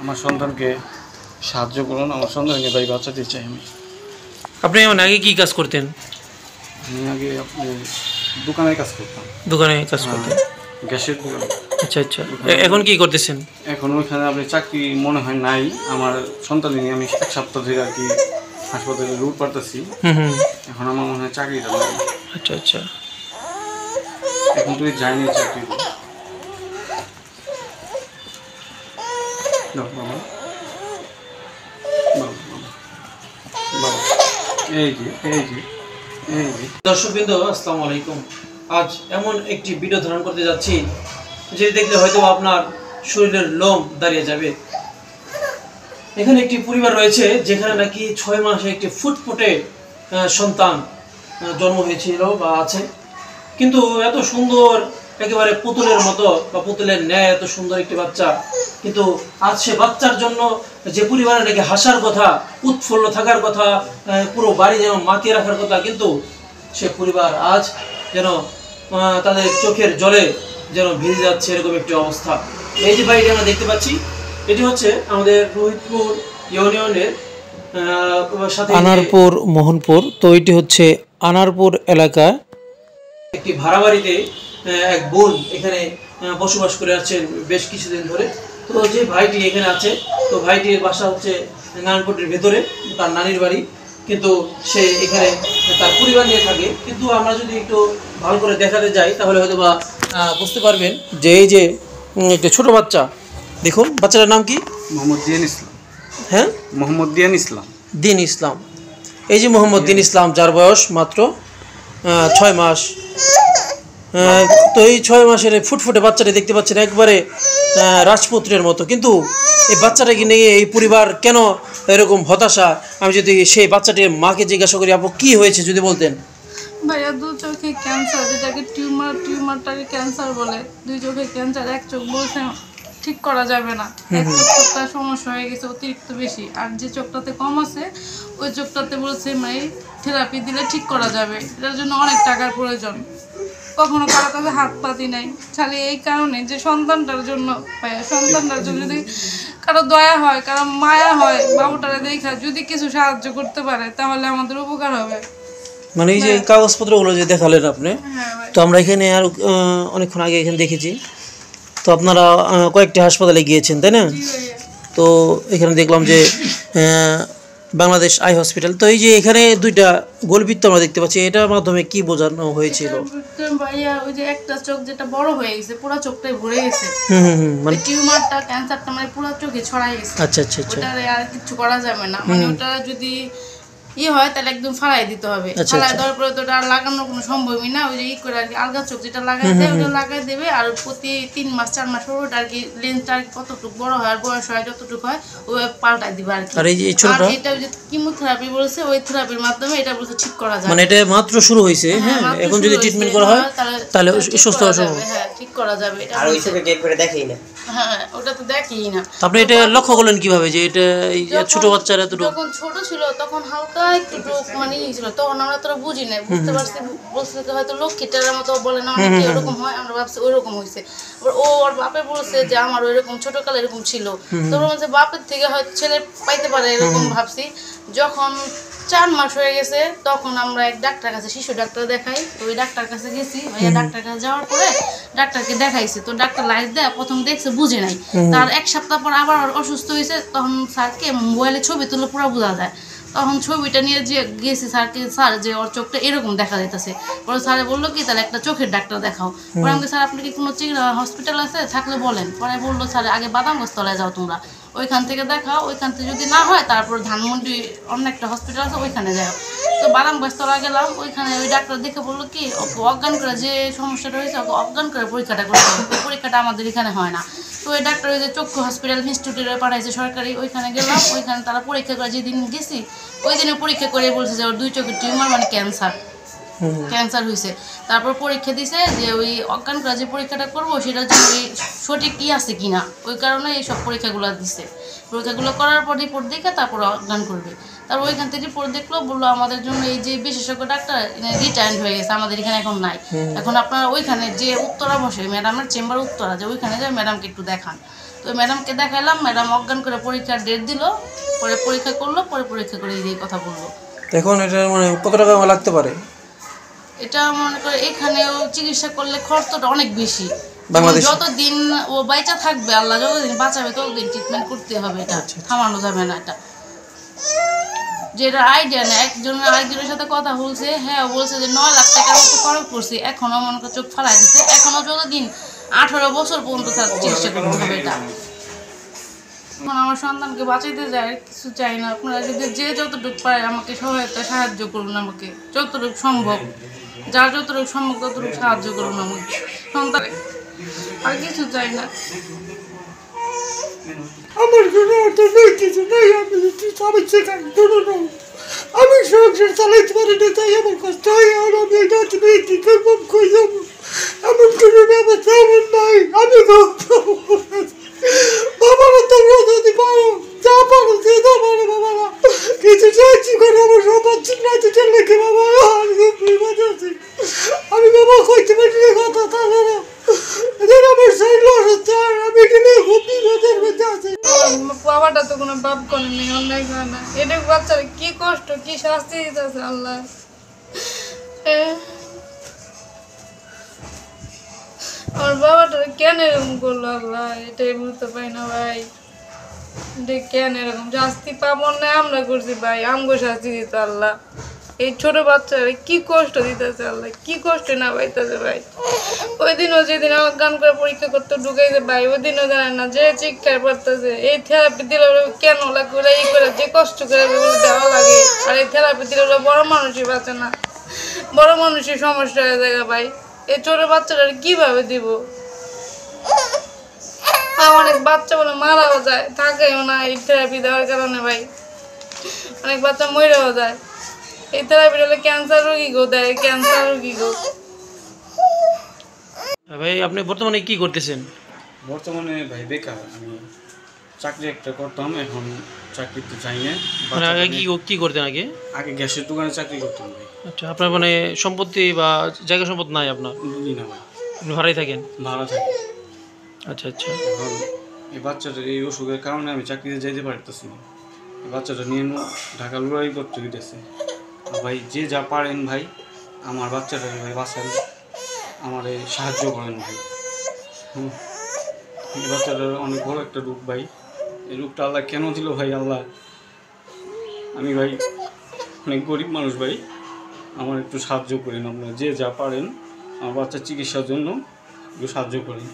আমার সন্তানকে সাহায্য করুন, আমার সন্তানকে ভাই বাঁচাতে চাই আমি। আপনি আগে কি কাজ করতেন? আমি আগে দোকানের কাজ করতাম। দোকানে কাজ করতেন? গ্যাসের দোকান। আচ্ছা আচ্ছা, এখন কি করতেছেন? এখন ওইখানে আপনি চাকরি মনে হয় নাই। আমার সন্তান নিয়ে আমি 1 সপ্তাহ ধরে আর কি হাসপাতালে রুট পারতেছি। এখন আমার মনে হয় চাকরিটা নাই। আচ্ছা আচ্ছা, এখন তুই যাইনি চাকরি। দর্শকবৃন্দ আসসালামু আলাইকুম। আজ এমন একটি ভিডিও ধারণ করতে যাচ্ছি যে দেখলে হয়তো আপনার শরীরের লোম দাঁড়িয়ে যাবে। এখানে একটি পরিবার রয়েছে যেখানে নাকি 6 মাসে একটি ফুটফুটে সন্তান জন্ম হয়েছিল বা আছে, কিন্তু এত সুন্দর একেবারে পুতুলের মতো বা পুতুলের ন্যায় এত সুন্দর একটি বাচ্চা, কিন্তু আজ সে বাচ্চার জন্য যে পরিবারে নাকি হাসার কথা, উৎফুল্ল থাকার কথা, পুরো বাড়ি যেন মাতিয়ে রাখার কথা, কিন্তু সে পরিবার আজ যেন তাদের চোখের জলে যেন ভিজে যাচ্ছে এরকম একটি অবস্থা। এই যে বাড়িটি আমরা দেখতে পাচ্ছি, এটি হচ্ছে আমাদের রোহিতপুর ইউনিয়নের সাথে আনারপুর মোহনপুর। তো এটি হচ্ছে আনারপুর এলাকা একটি ভাড়া বাড়িতে এক বোন এখানে বসবাস করে আছেন বেশ কিছুদিন ধরে। তো যে ভাইটি এখানে আছে, তো ভাইটির বাসা হচ্ছে নারায়ণপুরের ভেতরে, তার নানির বাড়ি, কিন্তু সে এখানে তার পরিবার নিয়ে থাকে। কিন্তু আমরা যদি একটু ভালো করে দেখাতে যাই তাহলে হয়তো বা বুঝতে পারবেন যে এই যে একটা ছোট বাচ্চা, দেখুন বাচ্চাটার নাম কি? মোহাম্মদ দিন ইসলাম। হ্যাঁ, মোহাম্মদ দিন ইসলাম। দিন ইসলাম। এই যে মোহাম্মদ দিন ইসলাম, যার বয়স মাত্র 6 মাস। তো এই 6 মাসের ফুটফুটে বাচ্চাটা দেখতে পাচ্ছেন একবারে রাজপুত্রের মতো, কিন্তু এই বাচ্চাটাকে নিয়ে এই পরিবার কেন এরকম হতাশা? আমি যদি সেই বাচ্চাটির মাকে জিজ্ঞাসা করি, আপু কি হয়েছে যদি বলতেন। ভাইয়া 2 চোখে ক্যান্সার, যেটাকে টিউমারটাকে ক্যান্সার বলে। 2 চোখে ক্যান্সার, 1 চোখ বলছে ঠিক করা যাবে না। এক চোখটা সমস্যা হয়ে গেছে অতিরিক্ত বেশি, আর যে চোখটাতে কম আছে ওই চোখটাতে বলছে থেরাপি দিলে ঠিক করা যাবে। এটার জন্য অনেক টাকার প্রয়োজন, কখনো কারো কাছে হাত পাতি নাই। খালি এই কারণে যে সন্তানটার জন্য যদি কারো দয়া হয়, কারো মায়া হয়, বাবুটারে দেখা যদি কিছু সাহায্য করতে পারে তাহলে আমাদের উপকার হবে। মানে এই যে কাগজপত্রগুলো যে দেখালেন আপনি, তো আমরা এখানে আর অনেকক্ষণ আগে এখানে দেখেছি, তো আপনারা কয়েকটি হাসপাতালে গিয়েছেন তাই না? তো এখানে দেখলাম যে বাংলাদেশ আই হসপিটাল। তো এই যে এখানে 2টা গোলবৃত্ত আমরা দেখতে পাচ্ছি, এটার মাধ্যমে কি বোঝানো হয়েছিল? ভাইয়া ওই যে একটা চোখ যেটা বড় হয়ে গেছে, পুরো চোখটাই ভরে গেছে। মানে টিউমারটা ক্যান্সারটা পুরো চোখে ছড়াই গেছে। আচ্ছা আচ্ছা আচ্ছা, ওটা আর কিছু করা যাবে না। ওটা যদি হয় তাহলে একদম ফালাই দিতে হবে। ফালাই দেওয়ার পরে তো ওটা আর লাগানোর কোনো সম্ভবই না। ওই যে করে আর কি আলগা চোখ যেটা লাগাই দেয় ওটা লাগাই দেবে, আর প্রতি 3 মাস 4 মাস পর ওটা আর কি লেন্সটা কতটুকু বড় হয় আর বয়স হয় যতটুকু হয় ওই পাল্টাই দিবে আর কি। আর এটা যে কিমোথেরাপি বলছে, ওই থেরাপির মাধ্যমে এটা বলছে ঠিক করা যায়। মানে এটা মাত্র শুরু হয়েছে। হ্যাঁ, এখন যদি ট্রিটমেন্ট করা হয় তাহলে সুস্থ হওয়া সম্ভব। হ্যাঁ, ঠিক করা যাবে। এটা আর ওই চোখে টেক করে দেখেই না। হ্যাঁ, ওটা তো দেখেই না। আপনি এটা লক্ষ্য করলেন কিভাবে যে এটা এই ছোট বাচ্চারা তো যখন ছোট ছিল তখন হালকা একটু ছিল, তখন আমরা তো বুঝি না, বুঝতে পারছি বলছে হয়তো লক্ষ্মীটার মতো বলে না অনেকে এরকম হয়, আমরা ভাবছি ওইরকম হয়েছে। ও ওর বাপে বলছে যে আমার ওইরকম ছোটকালে এরকম ছিল, তো বলছে বাপের থেকে হয়তো ছেলে পাইতে পারে এরকম ভাবছি। যখন 4 মাস হয়ে গেছে তখন আমরা এক ডাক্তার কাছে, শিশু ডাক্তার দেখাই, তো ওই ডাক্তার কাছে গেছি। ওই ডাক্তার কাছে যাওয়ার পরে ডাক্তারকে দেখাইছি, তো ডাক্তার লাইট দেয় প্রথম দেখছে বুঝে নাই, তার 1 সপ্তাহ পর আবার অসুস্থ হয়েছে। তখন স্যারকে মোবাইলে ছবি তুলে পুরো বোঝা যায়। তখন ছবিটা নিয়ে যে গেছি স্যারকে, স্যার যে ওর চোখটা এরকম দেখা যাইতেছে। পরে স্যারে বললো কি তাহলে একটা চোখের ডাক্তার দেখাও। পরে আমাকে স্যার আপনি কি কোনো হসপিটাল আছে থাকলে বলেন। পরে বললো স্যার আগে বাদামগঞ্জ তলায় যাও তোমরা, ওইখান থেকে দেখাও, ওইখান থেকে যদি না হয় তারপর ধানমন্ডি অন্য একটা হসপিটাল আছে ওইখানে যাও। তো বাদামগঞ্জ তলায় গেলাম, ওইখানে ওই ডাক্তার দেখে বললো কি ওকে অজ্ঞান করে, যে সমস্যাটা হয়েছে ওকে অজ্ঞান করে পরীক্ষাটা করতে হবে। ওই পরীক্ষাটা আমাদের এখানে হয় না। তো ওই ডাক্তার ওই যে চক্ষু হসপিটাল ইনস্টিটিউটে পাঠাইছে সরকারি, ওইখানে গেলাম। ওইখানে তারা পরীক্ষা করে, যেদিন গেছি ওই দিনে পরীক্ষা করে বলছে যে ওর 2 চোখের টিউমার মানে ক্যান্সার হয়েছে। তারপর পরীক্ষা দিছে যে ওই অজ্ঞান করা যে পরীক্ষাটা করবো সেটার জন্য সঠিক কি আছে কিনা, ওই কারণে এইসব পরীক্ষাগুলো দিচ্ছে। পরীক্ষাগুলো করার পর রিপোর্ট দেখে তারপর অজ্ঞান করবে। তারপর ওইখান থেকে রিপোর্ট দেখলো, বললো আমাদের জন্য এই যে বিশেষজ্ঞ ডাক্তার রিটায়ার্ড হয়ে গেছে, আমাদের এখানে এখন নাই। এখন আপনারা ওইখানে যে উত্তরা বসে ম্যাডামের চেম্বার উত্তরা, যে ওইখানে যায় ম্যাডামকে একটু দেখান। তো ম্যাডামকে দেখাইলাম, ম্যাডাম অজ্ঞান করে পরীক্ষার ডেট দিল, পরে পরীক্ষা করলো, পরে পরীক্ষা করে এই কথা বললো। এখন এটা মানে কত টাকা লাগতে পারে? এটা মনে করে এখানেও চিকিৎসা করলে খরচটা অনেক বেশি। বাংলাদেশে যতদিন ও বাইচা থাকবে, আল্লাহ যতদিন বাঁচাবে ততদিন ট্রিটমেন্ট করতে হবে, এটা থামানো যাবে না। এটা যেটা আইডিয়া নেই, আরেকজনের সাথে কথা বলছে, হ্যাঁ বলছে যে 9 লাখ টাকার মতো খরচ করছি, এখনও মনে করে চোখ ফালাই দিচ্ছে, এখনও যতদিন 18 বছর পর্যন্ত তার চিকিৎসা করতে হবে। এটা আমার সন্তানকে বাঁচাইতে যায়, কিছু চাই না। আপনারা যদি যে যতটুকু পারে আমাকে সাহায্য করুন, আমাকে যতটুকু সম্ভব, যার যতটুকু সম্ভব ততটুকু সাহায্য করুন আমাকে সন্তান, আর কিছু চাই না। আমার কোনো অর্থ নেই, কিছু নেই। আমি সেখানে আমি সংসার চালাইতে পারি না, তাই আমার কষ্ট হয়। আর আমি কি করবো, কই যাবো, এমন কোনো ব্যবস্থা আমার নাই। আমি বাবারা তোমরা যদি পারো, যা পারো সে তো পারো বাবারা, কিছু চাইছি করে আমার সব পাচ্ছি না, তো চলে কি বাবা, আমি বাবা কইতে পারি না কথা, তাহলে আমার শরীর অসুস্থ, আর আমি এখানে খুব বিপদের মধ্যে আছি। বাবাটা তো কোনো বাপ করেনি, অন্যায় করে না। এটা বাচ্চারা কি কষ্ট, কি শাস্তি দিতেছে আল্লাহ। আমার বাবাটা কেন এরকম করলো আল্লাহ, এটাই বুঝতে পারি না ভাই। এটা কেন এরকম শাস্তি পাবো না আমরা করছি ভাই, আমগো শাস্তি দিত আল্লাহ। এই ছোট বাচ্চারা কি কষ্ট দিতেছে আল্লাহ, কি কষ্ট না পাইতেছে ভাই। ওই দিনও যেদিন অজ্ঞান করে পরীক্ষা করতে ঢুকাইছে ভাই, ওই দিনও জানে না যে চিকিৎসা করতেছে, এই থেরাপি দিলে কেন লাগবে, এই করে যে কষ্ট করে দেওয়া লাগে। আর এই থেরাপি দিলে বড় মানুষই বাঁচে না, বড় মানুষের সমস্যা হয়ে যায় ভাই। এই ছোট বাচ্চাটা কিভাবে দিব? অনেক বাচ্চা বলে মারাও যায়, থাকেও না এই থেরাপি দেওয়ার কারণে ভাই। অনেক বাচ্চা মরেও যায়। এই থেরাপি হলে ক্যান্সার রোগী গো দেয়, ক্যান্সার রোগী গো। ভাই আপনি বর্তমানে কি করতেছেন? বর্তমানে ভাই বেকার, আমি চাকরি একটা করতাম, এখন চাকরি তো চাই না। মানে আগে কি করতেন? আগে গ্যাসের দোকানে চাকরি করতাম ভাই। আচ্ছা, আপনার মানে সম্পত্তি বা জায়গা সম্পদ নাই আপনার? না ভাই, আপনি ভাড়াই থাকেন? ভাড়া থাকি। আচ্ছা আচ্ছা। এখন এই বাচ্চাটার এই অসুখের কারণে আমি চাকরিতে যাইতে পারতেছি না। এই বাচ্চাটা নিয়ে ঢাকা লড়াই করতে গেছে। ভাই যে যা পারেন ভাই, আমার বাচ্চাটাকে ভাই বাঁচান, আমার এই সাহায্য করেন ভাই। এই বাচ্চাটার অনেক বড় একটা রূপ ভাই, এই রূপটা আল্লাহ কেন দিল ভাই আল্লাহ? আমি ভাই অনেক গরিব মানুষ ভাই, আমার একটু সাহায্য করেন আপনারা, যে যা পারেন আমার বাচ্চার চিকিৎসার জন্য একটু সাহায্য করেন।